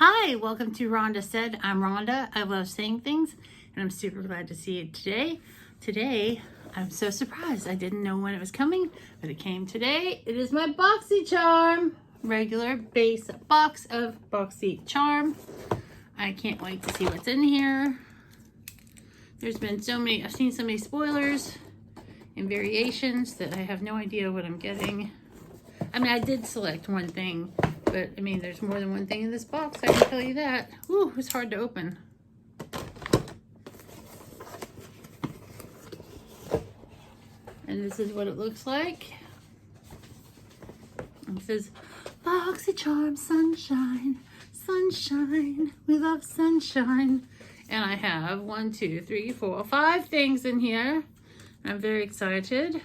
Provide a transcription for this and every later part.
Hi, welcome to Rhonda Said. I'm Rhonda. I love saying things, and I'm super glad to see it today. Today, I'm so surprised. I didn't know when it was coming, but it came today. It is my Boxycharm, regular base box of Boxycharm. I can't wait to see what's in here. There's been so many, I've seen so many spoilers and variations that I have no idea what I'm getting. I mean, I did select one thing, but I mean, there's more than one thing in this box, I can tell you that. Whew, it's hard to open. And this is what it looks like. It says, Boxycharm, sunshine, sunshine, we love sunshine. And I have 1, 2, 3, 4, 5 things in here. I'm very excited.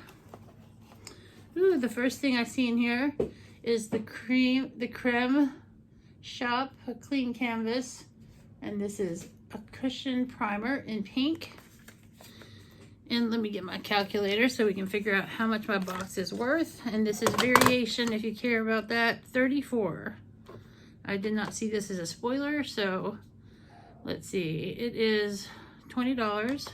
Ooh, the first thing I see in here is the creme shop, a clean canvas. And this is a cushion primer in pink. And let me get my calculator so we can figure out how much my box is worth. And this is variation, if you care about that, 34. I did not see this as a spoiler, so let's see. It is $20.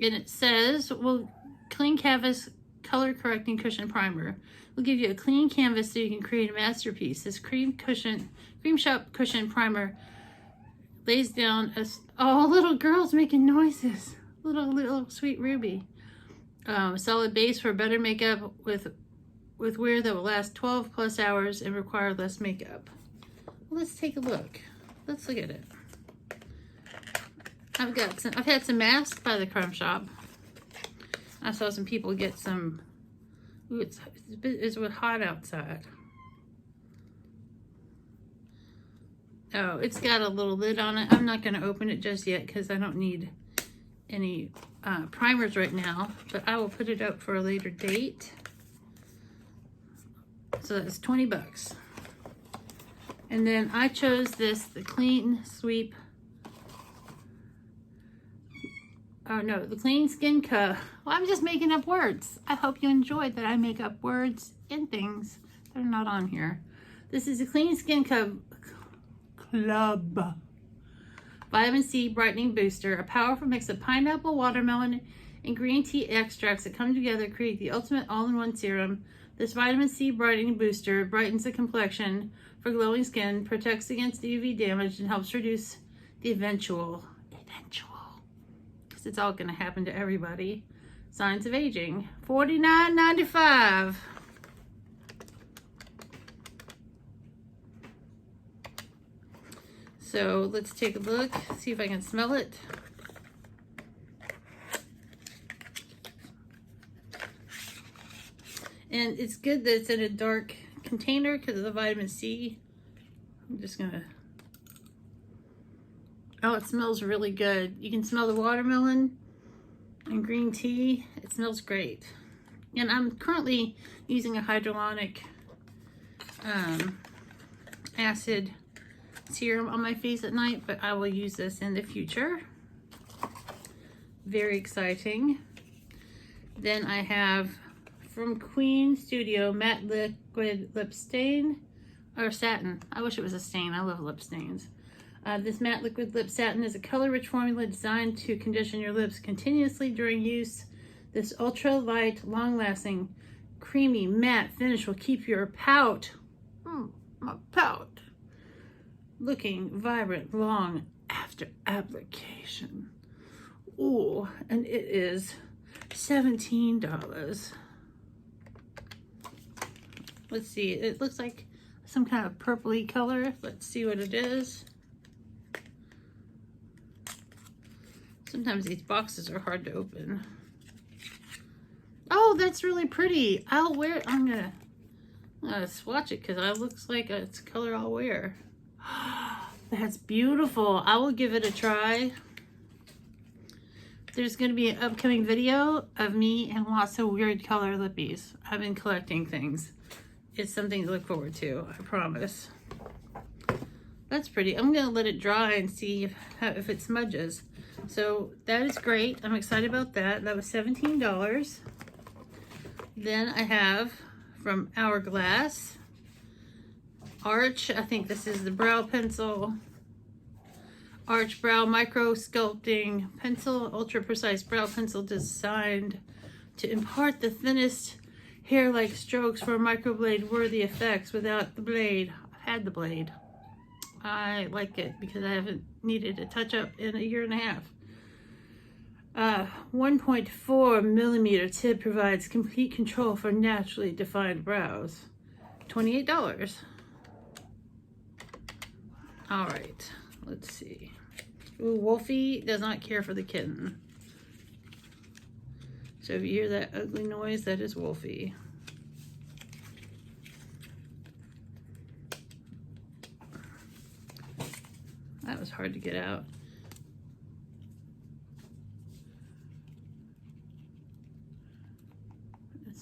And it says, well, clean canvas color correcting cushion primer will give you a clean canvas so you can create a masterpiece. This cream shop cushion primer lays down oh, little girl's making noises. Little sweet Ruby. Solid base for better makeup with wear that will last 12 plus hours and require less makeup. Well, let's take a look. Let's look at it. I've had some masks by the creme shop. I saw some people get some. Ooh, it's hot outside. Oh, it's got a little lid on it. I'm not going to open it just yet because I don't need any primers right now, but I will put it up for a later date. So that's 20 bucks. And then I chose this, the Clean Sweep. Oh no, the Clean Skin Co. Well, I'm just making up words. I hope you enjoyed that I make up words and things that are not on here. This is the Clean Skin Co. Club Vitamin C Brightening Booster, a powerful mix of pineapple, watermelon, and green tea extracts that come together to create the ultimate all-in-one serum. This vitamin C brightening booster brightens the complexion for glowing skin, protects against UV damage, and helps reduce the eventual, because it's all going to happen to everybody, signs of aging. $49.95. So let's take a look, see if I can smell it. And it's good that it's in a dark container because of the vitamin C. I'm just gonna, oh, it smells really good. You can smell the watermelon and green tea. It smells great. And I'm currently using a hyaluronic acid serum on my face at night, but I will use this in the future. Very exciting. Then I have from Queen Studio matte liquid lip stain, or satin. I wish it was a stain. I love lip stains. This matte liquid lip satin is a color-rich formula designed to condition your lips continuously during use. This ultra-light, long-lasting, creamy matte finish will keep your pout, my pout, looking vibrant long after application. Ooh, and it is $17. Let's see, it looks like some kind of purpley color. Let's see what it is. Sometimes these boxes are hard to open. Oh, that's really pretty. I'll wear it. I'm gonna swatch it because it looks like it's a color I'll wear. That's beautiful. I will give it a try. There's going to be an upcoming video of me and lots of weird color lippies. I've been collecting things. It's something to look forward to, I promise. That's pretty. I'm going to let it dry and see if it smudges. So that is great. I'm excited about that. That was $17. Then I have from Hourglass Arch, I think this is the brow pencil. Arch Brow Micro Sculpting Pencil, ultra precise brow pencil designed to impart the thinnest hair-like strokes for microblade worthy effects without the blade. I've had the blade. I like it because I haven't needed a touch-up in a year and a half. 1.4 millimeter tip provides complete control for naturally defined brows. $28. All right, let's see. Ooh, Wolfie does not care for the kitten. So if you hear that ugly noise, that is Wolfie. That was hard to get out. It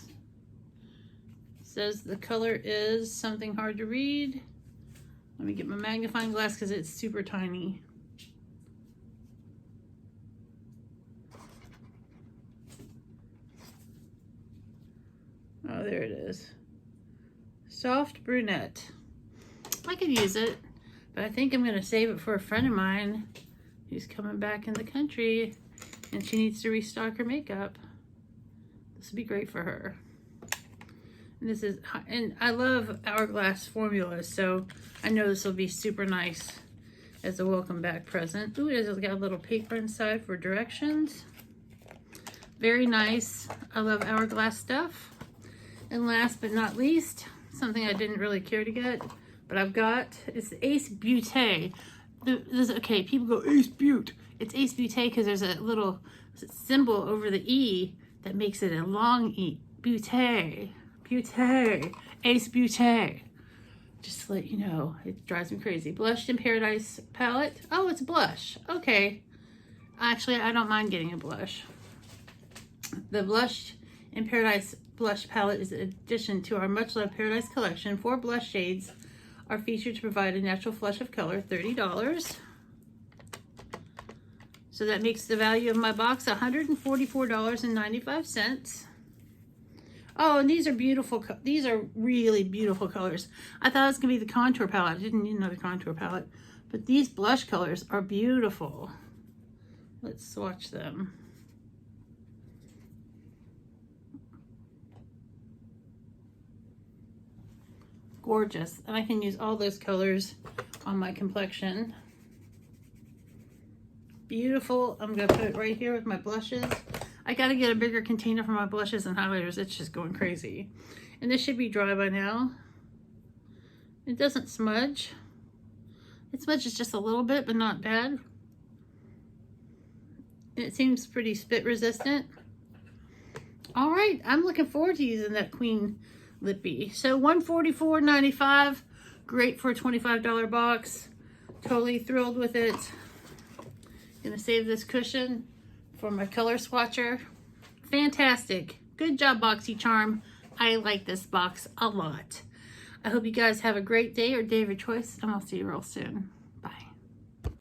says the color is something hard to read. Let me get my magnifying glass because it's super tiny. Oh, there it is. Soft brunette. I could use it, but I think I'm going to save it for a friend of mine who's coming back in the country and she needs to restock her makeup. This would be great for her. And this is, and I love Hourglass formulas, so I know this will be super nice as a welcome back present. Ooh, it's got a little paper inside for directions. Very nice. I love Hourglass stuff. And last but not least, something I didn't really care to get, but I've got, it's the Ace Beauté. Okay, people go, Ace Beaut. It's Ace Beauté because there's a little symbol over the E that makes it a long E. Beauté. Beauté. Ace Beauté. Just to let you know, it drives me crazy. Blush in Paradise palette. Oh, it's blush. Okay. Actually, I don't mind getting a blush. The Blush in Paradise blush palette is an addition to our much loved Paradise collection. 4 blush shades are featured to provide a natural flush of color. $30. So that makes the value of my box $144.95. Oh, and these are beautiful. These are really beautiful colors. I thought it was gonna be the contour palette. I didn't need another contour palette, but these blush colors are beautiful. Let's swatch them. Gorgeous, and I can use all those colors on my complexion. Beautiful. I'm gonna put it right here with my blushes. I gotta get a bigger container for my blushes and highlighters. It's just going crazy. And this should be dry by now. It doesn't smudge. It smudges just a little bit, but not bad. It seems pretty spit resistant. All right, I'm looking forward to using that Queen Lippy. So $144.95, great for a $25 box. Totally thrilled with it. Gonna save this cushion for my color swatcher. Fantastic. Good job, Boxycharm. I like this box a lot. I hope you guys have a great day or day of your choice, and I'll see you real soon.